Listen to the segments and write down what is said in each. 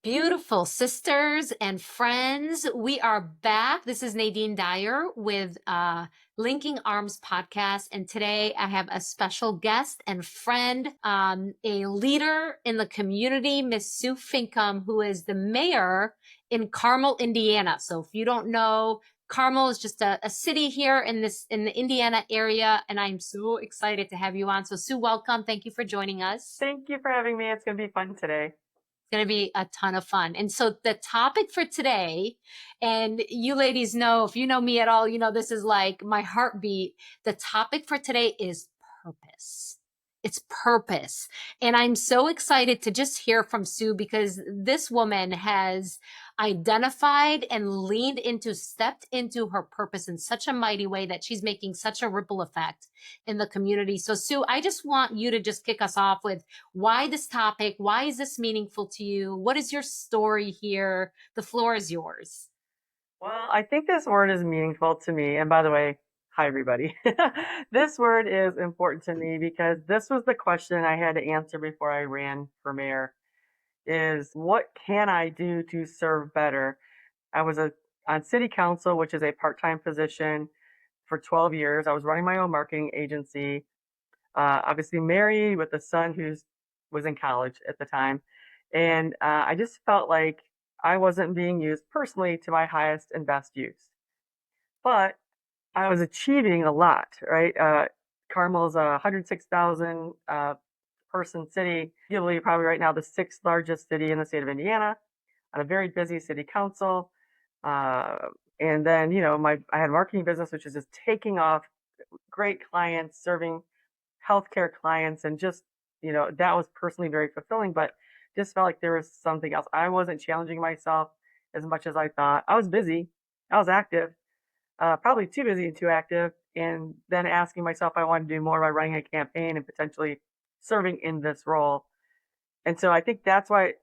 Beautiful sisters and friends. We are back. This is Nadine Dyer with Linking Arms podcast. And today I have a special guest and friend, a leader in the community, Miss Sue Finkam, who is the mayor in Carmel, Indiana. So if you don't know, Carmel is just a city here in the Indiana area. And I'm so excited to have you on. So Sue, welcome. Thank you for joining us. Thank you for having me. It's going to be fun today. Going to be a ton of fun. And so the topic for today, and you ladies know, if you know me at all, you know this is like my heartbeat. The topic for today is purpose. It's purpose. And I'm so excited to just hear from Sue because this woman has identified and stepped into her purpose in such a mighty way that she's making such a ripple effect in the community. So Sue, I just want you to just kick us off with why this topic? Why is this meaningful to you? What is your story here? The floor is yours. Well, I think this word is meaningful to me. And by the way, hi, everybody. This word is important to me because this was the question I had to answer before I ran for mayor is what can I do to serve better? I was on city council, which is a part-time position for 12 years. I was running my own marketing agency, obviously married with a son who was in college at the time. And I just felt like I wasn't being used personally to my highest and best use. But I was achieving a lot, right? Carmel's a 106,000 person city, probably right now the sixth largest city in the state of Indiana, on a very busy city council. Uh, and then, I had a marketing business, which is just taking off, great clients, serving healthcare clients, and just, that was personally very fulfilling, but just felt like there was something else. I wasn't challenging myself as much as I thought. I was busy, I was active, probably too busy and too active, and then asking myself if I wanted to do more by running a campaign and potentially serving in this role. And so I think that's why it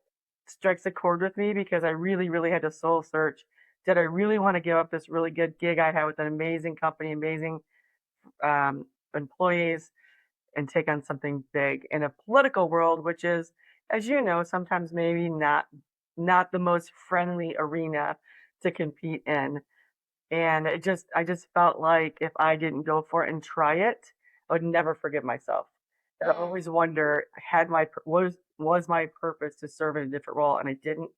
strikes a chord with me because I really, really had to soul search. Did I really want to give up this really good gig I had with an amazing company, amazing employees, and take on something big in a political world, which is, as you know, sometimes maybe not the most friendly arena to compete in. And I just felt like if I didn't go for it and try it, I would never forgive myself. I always wonder, was my purpose to serve in a different role, and I didn't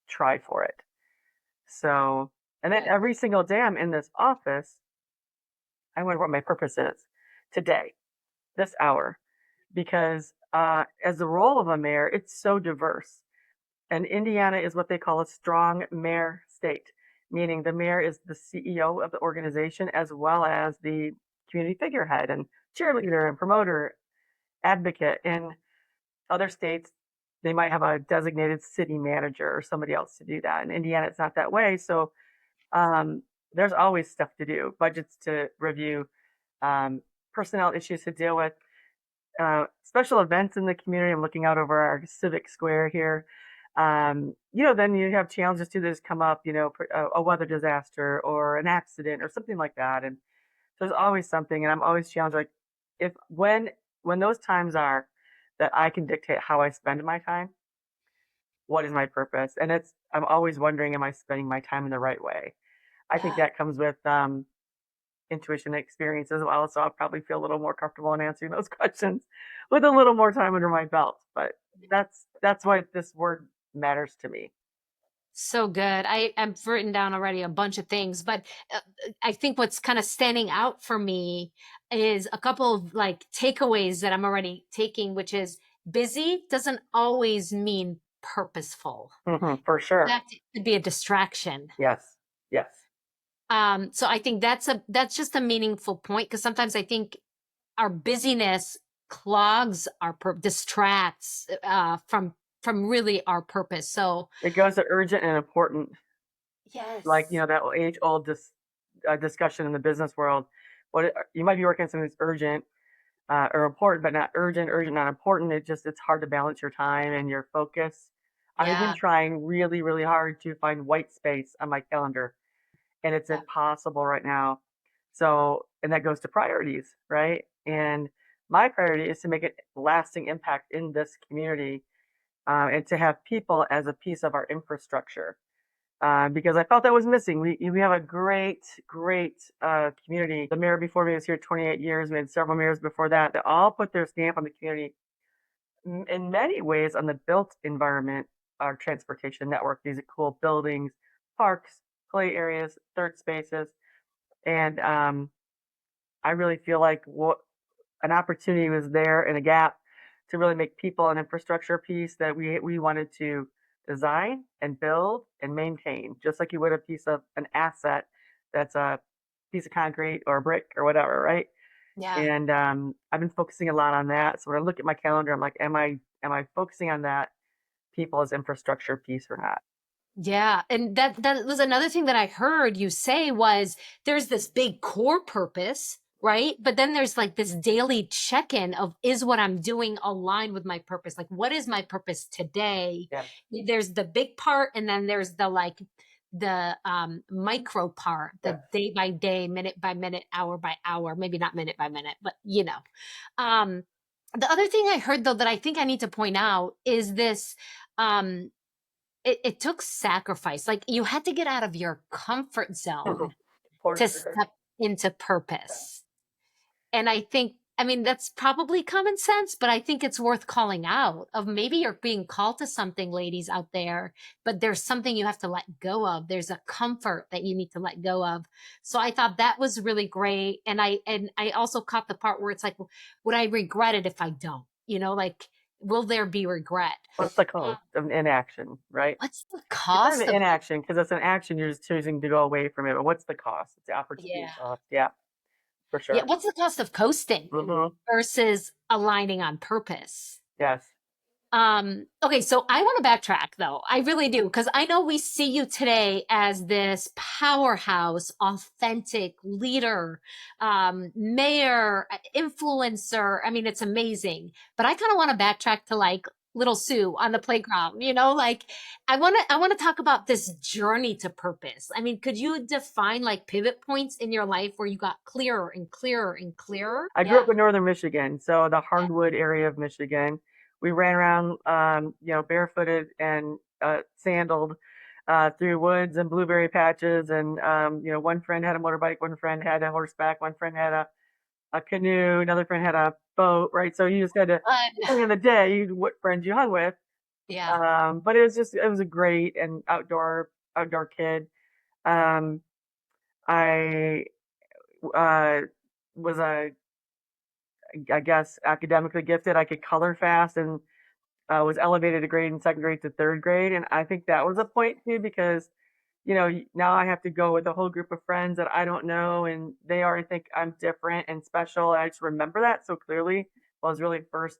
try for it. So, and then every single day I'm in this office, I wonder what my purpose is today, this hour, because as the role of a mayor, it's so diverse. And Indiana is what they call a strong mayor state, meaning the mayor is the CEO of the organization as well as the community figurehead and cheerleader and promoter, advocate. In other states, they might have a designated city manager or somebody else to do that. In Indiana, it's not that way. So there's always stuff to do, budgets to review, personnel issues to deal with, special events in the community. I'm looking out over our civic square here. Then you have challenges too that just come up, a weather disaster or an accident or something like that. And there's always something, and I'm always challenged, like if when those times are that I can dictate how I spend my time, what is my purpose? And I'm always wondering, am I spending my time in the right way? I think that comes with intuition and experience as well. So I'll probably feel a little more comfortable in answering those questions with a little more time under my belt. But that's why this word matters to me. So good. I've written down already a bunch of things, but I think what's kind of standing out for me is a couple of like takeaways that I'm already taking, which is busy doesn't always mean purposeful. For sure. That could be a distraction. Yes. Yes. So I think that's just a meaningful point because sometimes I think our busyness clogs distracts from really our purpose. So It goes to urgent and important, like, yes, that age old discussion in the business world. You might be working on something that's urgent or important, but not urgent, not important. It's hard to balance your time and your focus. I've been yeah, trying really, really hard to find white space on my calendar, and it's yeah, impossible right now. So, and that goes to priorities, right? And my priority is to make a lasting impact in this community. and to have people as a piece of our infrastructure. Because I felt that was missing. We have a great community. The mayor before me was here 28 years. We had several mayors before that that all put their stamp on the community in many ways on the built environment, our transportation network. These are cool buildings, parks, play areas, third spaces, and I really feel like what an opportunity was there and a gap to really make people an infrastructure piece that we wanted to design and build and maintain, just like you would a piece of an asset that's a piece of concrete or a brick or whatever, right? Yeah. And I've been focusing a lot on that. So when I look at my calendar, I'm like, am I focusing on that people as infrastructure piece or not? Yeah, and that was another thing that I heard you say was there's this big core purpose, right? But then there's like this daily check-in of is what I'm doing aligned with my purpose? Like what is my purpose today? Yeah. There's the big part and then there's the like the micro part, Yeah. the day by day, minute by minute, hour by hour, maybe not minute by minute, but you know. Um the other thing I heard though that I think I need to point out is this um it took sacrifice. Like you had to get out of your comfort zone For to sure. step into purpose. And I think, I mean, that's probably common sense, but I think it's worth calling out of maybe you're being called to something, ladies out there, but there's something you have to let go of. There's a comfort that you need to let go of. So I thought that was really great. And I also caught the part where it's like, would I regret it if I don't? You know, like, will there be regret? What's the cost of inaction, right? What's the It's not cost even of inaction because it's an action. You're just choosing to go away from it. But what's the cost? It's the opportunity yeah. cost. Yeah, for Yeah, sure. what's the cost of coasting Hmm. versus aligning on purpose? Yes. Okay, so I want to backtrack though. I really do, because I know we see you today as this powerhouse, authentic leader, mayor, influencer. I mean, it's amazing. But I kind of want to backtrack to like little Sue on the playground, you know, like I want to talk about this journey to purpose. I mean, could you define like pivot points in your life where you got clearer and clearer and clearer? I grew Yeah. up in northern Michigan, so the Yeah. hardwood area of Michigan. We ran around, barefooted and sandaled through woods and blueberry patches. And one friend had a motorbike, one friend had a horseback, one friend had a canoe, another friend had a boat. Right, so you just had to, Fun. depending on the day, what friends you hung with. Yeah. But it was a great and outdoor kid. Um, I was I guess, academically gifted. I could color fast and was elevated a grade in second grade to third grade. And I think that was a point too, because, now I have to go with a whole group of friends that I don't know, and they already think I'm different and special. And I just remember that so clearly. Well, it was really first,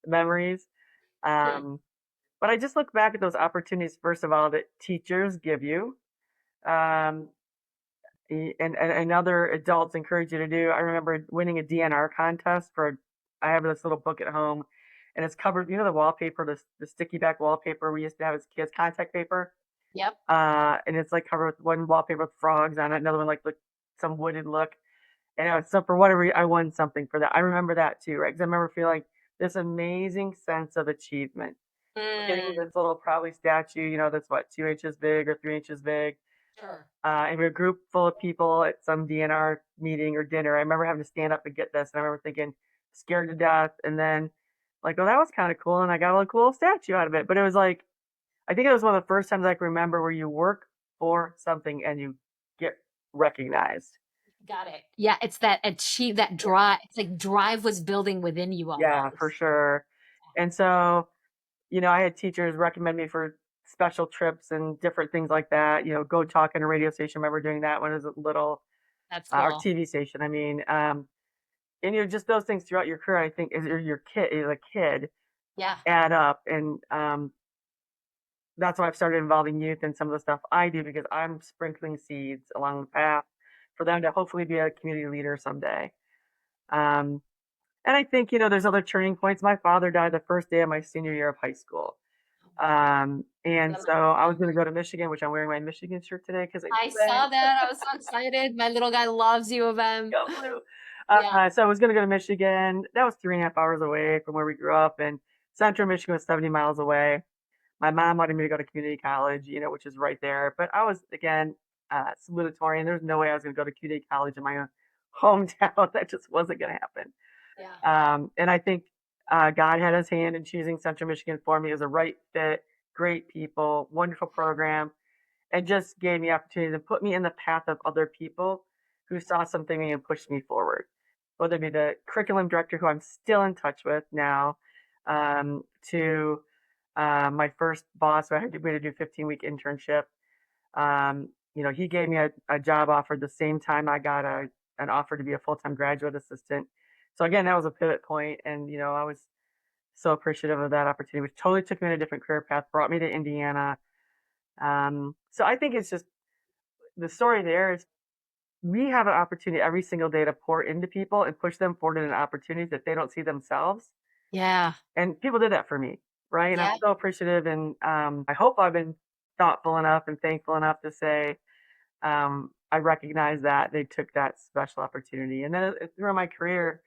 memories. Hmm. Um, but I just look back at those opportunities, first of all, that teachers give you. Um, and other adults encourage you to do. I remember winning a DNR contest for. I have this little book at home, and it's covered. The wallpaper, the sticky back wallpaper we used to have as kids, contact paper. Yep. And it's like covered with one wallpaper with frogs on it, another one like some wooded look. And so for whatever I won something for that. I remember that too, right? Because I remember feeling this amazing sense of achievement. Getting Mm, this little probably statue, that's what 2 inches big or 3 inches big, sure. and we were a group full of people at some DNR meeting or dinner. I remember having to stand up and get this, and I remember thinking, scared to death, and then like, oh, that was kind of cool, and I got a cool statue out of it. But it was like, I think it was one of the first times I can remember where you work for something and you get recognized. Got it. Yeah, it's that achieve that drive. It's like drive was building within you Yeah, for almost. sure. And so, I had teachers recommend me for special trips and different things like that. Go talk on a radio station. I remember doing that when I was a little, That's or cool. TV station. I mean, and just those things throughout your career, I think, as a kid, Yeah. add up, and that's why I've started involving youth in some of the stuff I do, because I'm sprinkling seeds along the path for them to hopefully be a community leader someday. Um, and I think there's other turning points. My father died the first day of my senior year of high school, and so I was going to go to Michigan, which I'm wearing my Michigan shirt today because I I went. saw that. I was so excited. My little guy loves U of M. Go blue. Yeah. So I was going to go to Michigan. That was 3.5 hours away from where we grew up, and Central Michigan was 70 miles away. My mom wanted me to go to community college, which is right there. But I was, again, salutatorian. There's no way I was going to go to community college in my own hometown. That just wasn't going to happen. Yeah. And I think God had his hand in choosing Central Michigan for me as a right fit, great people, wonderful program, and just gave me opportunity to put me in the path of other people who saw something in me and pushed me forward. Whether it be the curriculum director, who I'm still in touch with now, to my first boss, who I had to do a 15-week internship. He gave me a job offer the same time I got an offer to be a full-time graduate assistant. So again, that was a pivot point, and I was so appreciative of that opportunity, which totally took me in a different career path, brought me to Indiana. So I think it's just the story there is we have an opportunity every single day to pour into people and push them forward in opportunities that they don't see themselves. Yeah. And people did that for me, right? And I'm Yeah. so appreciative, and I hope I've been thoughtful enough and thankful enough to say I recognize that they took that special opportunity. And then through my career,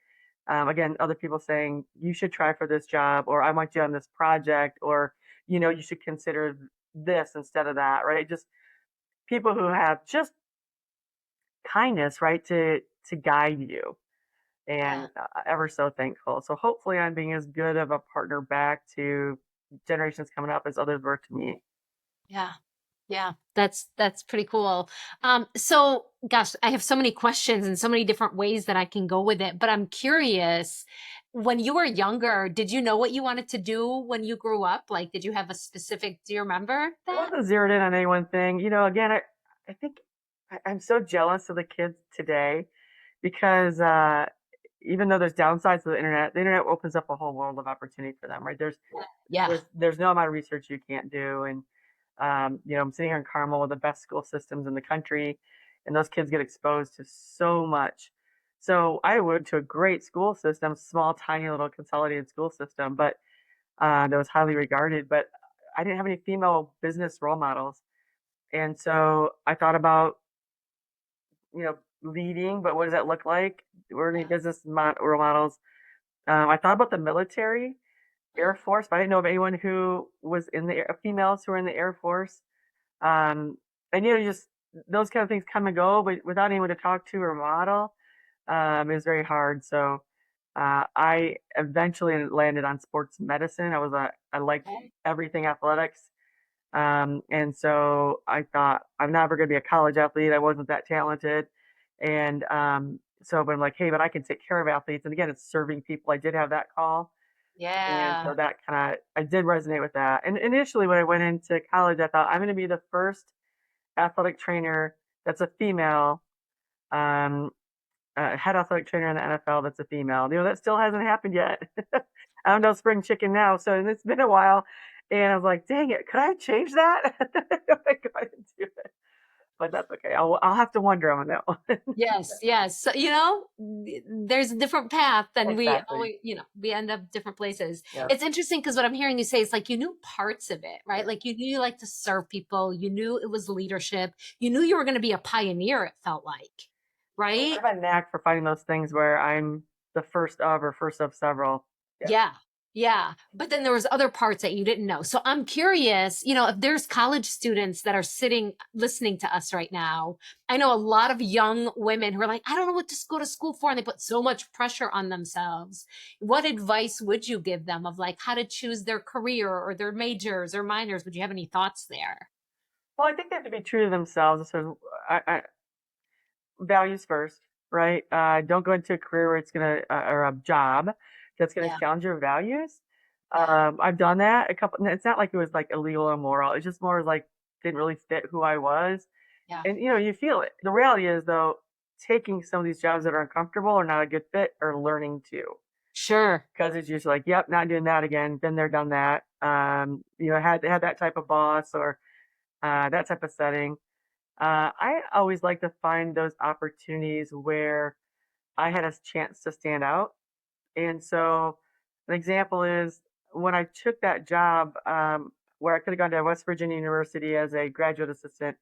again, other people saying, you should try for this job, or I want you on this project, or, you should consider this instead of that, right? Just people who have just kindness, right, to guide you, Yeah. and ever so thankful. So hopefully I'm being as good of a partner back to generations coming up as others were to me. Yeah. Yeah, that's pretty cool. So gosh, I have so many questions and so many different ways that I can go with it, but I'm curious, when you were younger, did you know what you wanted to do when you grew up? Like, did you have a specific, do you remember I that? wasn't zeroed in on any one thing. Again, I think I'm so jealous of the kids today because even though there's downsides to the internet opens up a whole world of opportunity for them, right? There's Yeah. there's there's no amount of research you can't do, and I'm sitting here in Carmel with the best school systems in the country, and those kids get exposed to so much. So I went to a great school system, small, tiny little consolidated school system, but that was highly regarded. But I didn't have any female business role models, and so I thought about leading, but what does that look like? Were any Yeah. business role models? I thought about the military, Air Force, but I didn't know of anyone who was in the females who were in the Air Force. And just those kind of things come and go, but without anyone to talk to or model, it was very hard. So I eventually landed on sports medicine. I liked Okay. everything athletics. And so I thought I'm never going to be a college athlete. I wasn't that talented. And but I'm like, hey, but I can take care of athletes. And again, it's serving people. I did have that call. And Yeah. so that I did resonate with that. And initially, when I went into college, I thought I'm going to be the first athletic trainer that's a female, um, head athletic trainer in the NFL that's a female. That still hasn't happened yet. I'm no spring chicken now. So it's been a while. And I was like, dang it, could I change that? I couldn't do it. But that's okay. I'll have to wonder on that one. Yes, yes. So, there's a different path and we Exactly. always, we end up different places. Yep. It's interesting because what I'm hearing you say is like you knew parts of it, right? Yep. Like you knew you like to serve people, you knew it was leadership, you knew you were going to be a pioneer, it felt like, I right? have a knack for finding those things where I'm the first of or first of several. Yeah. Yeah. Yeah. But then there was other parts that you didn't know. So I'm curious, if there's college students that are sitting listening to us right now. I know a lot of young women who are like, I don't know what to go to school for. And they put so much pressure on themselves. What advice would you give them of like how to choose their career or their majors or minors? Would you have any thoughts there? Well, I think they have to be true to themselves. So, values first, right? Don't go into a career where it's gonna or a job that's gonna Yeah. challenge your values. Yeah. I've done that a couple. It's not like it was like illegal or immoral. It's just more like didn't really fit who I was, Yeah. and you feel it. The reality is though, taking some of these jobs that are uncomfortable or not a good fit or learning to. Sure. Because it's just like, yep, not doing that again. Been there, done that. Had that type of boss or that type of setting. I always like to find those opportunities where I had a chance to stand out. And so, an example is when I took that job where I could have gone to West Virginia University as a graduate assistant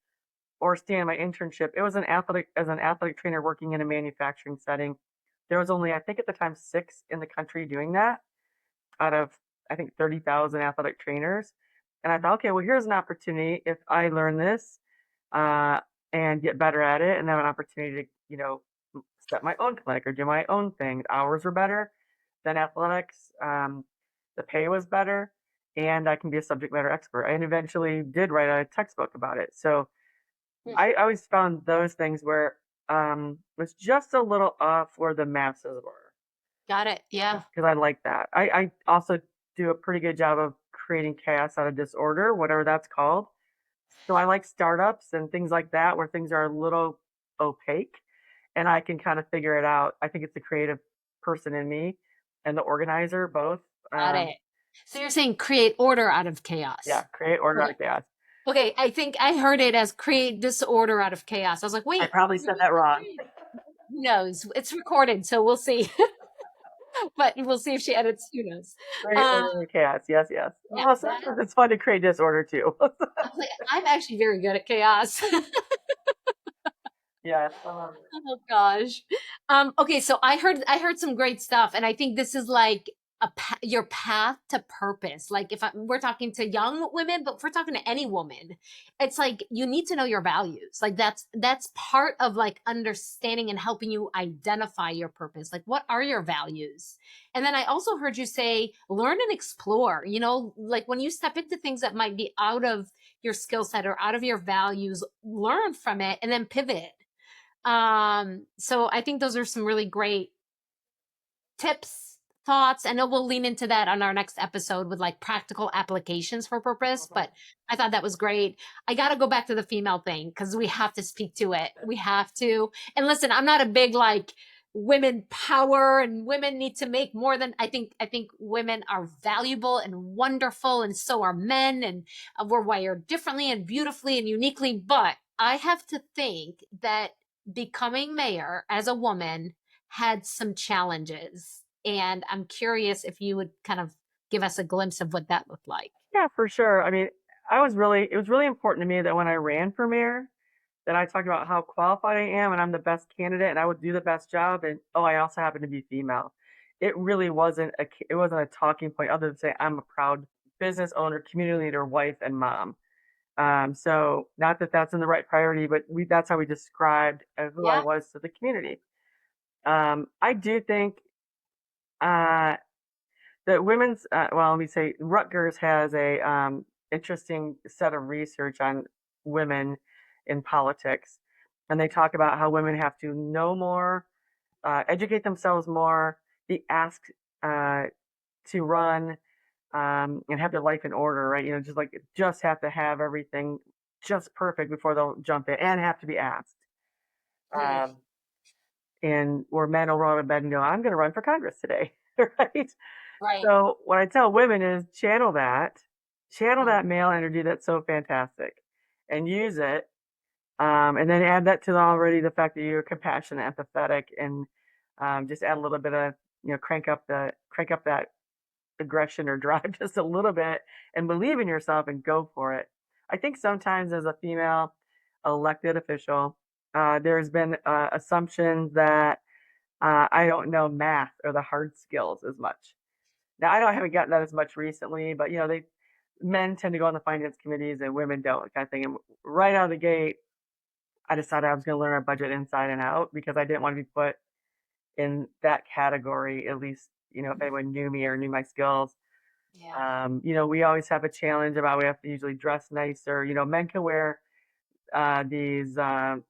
or stay in my internship. It was as an athletic trainer working in a manufacturing setting. There was only, I think at the time, 6 in the country doing that out of I think 30,000 athletic trainers. And I thought, okay, well, here's an opportunity if I learn this uh, and get better at it and have an opportunity to, set my own clinic or do my own thing. The hours were better than athletics. The pay was better, and I can be a subject matter expert. And eventually did write a textbook about it. So Hmm. I always found those things where was just a little off where the masses were Got it. Yeah. because I like that. I also do a pretty good job of creating chaos out of disorder, whatever that's called. So I like startups and things like that where things are a little opaque and I can kind of figure it out. I think it's the creative person in me and the organizer both. Got Um, it. So you're saying create order out of yeah, chaos. create order out Okay. of chaos. Okay. I think I heard it as create disorder out of chaos. I was like, I wait, probably said that wrong. who knows? It's recorded, so we'll see. But we'll see if she edits. Who knows? Create Uh, order out of chaos. Yes, yes. yeah, Well, that sometimes it's fun to create disorder too. I was like, I'm actually very good at chaos. Yes. Oh gosh. Okay, so I heard some great stuff, and I think this is like your path to purpose. Like if we're talking to young women, but if we're talking to any woman, it's like you need to know your values. Like that's part of like understanding and helping you identify your purpose. Like what are your values? And then I also heard you say learn and explore. Like when you step into things that might be out of your skill set or out of your values, learn from it and then pivot. So I think those are some really great tips, thoughts. I know we'll lean into that on our next episode with like practical applications for purpose, but I thought that was great. I got to go back to the female thing because we have to speak to it. We have to. And listen, I'm not a big like women power and women need to make more than I think women are valuable and wonderful and so are men and we're wired differently and beautifully and uniquely, but I have to think that becoming mayor as a woman had some challenges. And I'm curious if you would kind of give us a glimpse of what that looked like. Yeah, for sure. I mean, it was really important to me that when I ran for mayor, that I talked about how qualified I am and I'm the best candidate and I would do the best job. And oh, I also happen to be female. It really it wasn't a talking point other than say I'm a proud business owner, community leader, wife, and mom. So not that that's in the right priority, but that's how we described who I Yeah. was to the community. I do think uh, that let me say, Rutgers has a interesting set of research on women in politics, and they talk about how women have to know more, educate themselves more, be asked uh, to run, and have their life in order, right? Just have to have everything just perfect before they'll jump in, and have to be asked. Hmm. Um, and where men will roll out of bed and go, "I'm going to run for Congress today," right? Right. So what I tell women is channel Hmm. that male energy that's so fantastic, and use it, and then add that to the fact that you're compassionate, empathetic, and just add a little bit of crank up that aggression or drive just a little bit, and believe in yourself and go for it. I think sometimes as a female elected official, there's been assumptions that I don't know math or the hard skills as much. Now, I haven't gotten that as much recently, but men tend to go on the finance committees and women don't, kind of thing. And right out of the gate, I decided I was going to learn our budget inside and out because I didn't want to be put in that category. At least, if anyone knew me or knew my skills. Yeah. We always have a challenge about we have to usually dress nicer. Men can wear these, I'll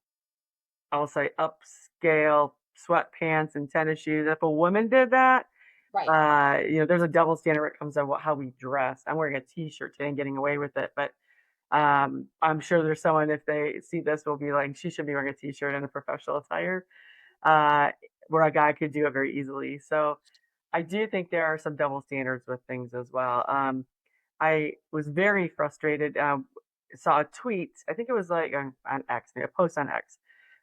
say, upscale sweatpants and tennis shoes. If a woman did that, Right. there's a double standard when it comes to how we dress. I'm wearing a t-shirt today and getting away with it, but I'm sure there's someone if they see this will be like, she should be wearing a t-shirt and a professional attire, uh, where a guy could do it very easily. So I do think there are some double standards with things as well. I was very frustrated. Saw a tweet, I think it was like on X, maybe a post on X,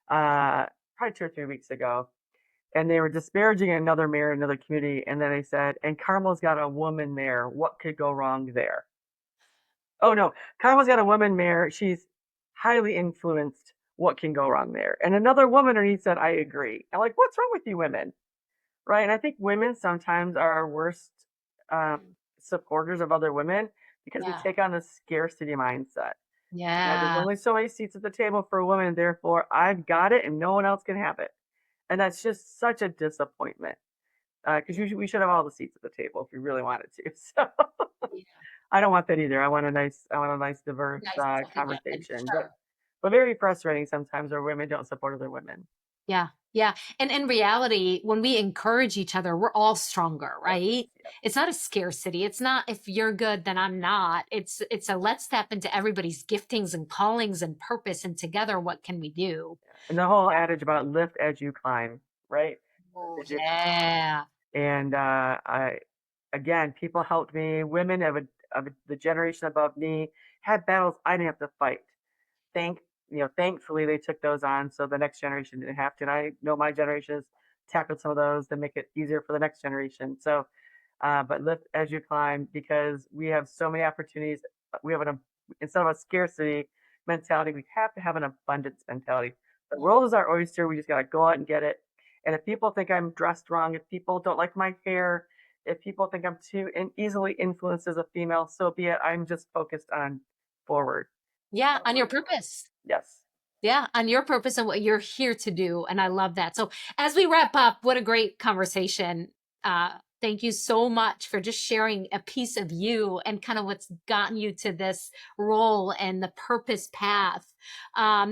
probably 2 or 3 weeks ago, and they were disparaging another mayor in another community, and then they said, and Carmel's got a woman mayor. What could go wrong there? Oh no, Carmel's got a woman mayor. She's highly influenced. What can go wrong there? And another woman underneath said, I agree. I'm like, what's wrong with you women? Right? And I think women sometimes are our worst um, supporters of other women because we Yeah. take on this scarcity mindset. That there's Yeah. only so many seats at the table for a woman, therefore I've got it and no one else can have it. And that's just such a disappointment. Because we should have all the seats at the table if we really wanted to. So Yeah. I don't want that either. I want a nice, diverse Nice second women, for conversation. sure. But very frustrating sometimes where women don't support other women. Yeah. Yeah. And in reality, when we encourage each other, we're all stronger, Yes, right? yes. It's not a scarcity. It's not if you're good, then I'm not. It's a let's tap into everybody's giftings and callings and purpose, and together what can we do? And the whole adage about lift as you climb, right? Lift Oh as you yeah. And again, people helped me. Women of the generation above me had battles I didn't have to fight. Thankfully they took those on, so the next generation didn't have to. And I know my generation has tackled some of those to make it easier for the next generation. So, but lift as you climb because we have so many opportunities. We have instead of a scarcity mentality, we have to have an abundance mentality. The world is our oyster. We just got to go out and get it. And if people think I'm dressed wrong, if people don't like my hair, if people think I'm too easily influenced as a female, so be it. I'm just focused on forward. Yeah, on your Forward. purpose. Yes. Yeah, on your purpose and what you're here to do. And I love that. So, as we wrap up, what a great conversation. Thank you so much for just sharing a piece of you and kind of what's gotten you to this role and the purpose path.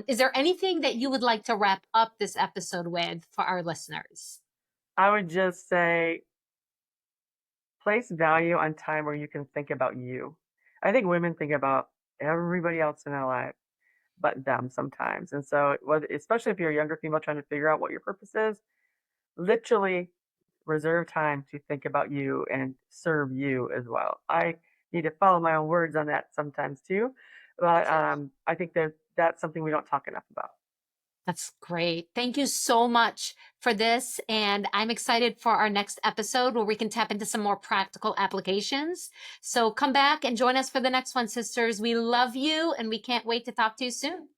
Is there anything that you would like to wrap up this episode with for our listeners? I would just say place value on time where you can think about you. I think women think about everybody else in their life but them sometimes. And so, especially if you're a younger female trying to figure out what your purpose is, literally reserve time to think about you and serve you as well. I need to follow my own words on that sometimes too, but I think that that's something we don't talk enough about. That's great. Thank you so much for this. And I'm excited for our next episode where we can tap into some more practical applications. So come back and join us for the next one, sisters. We love you and we can't wait to talk to you soon.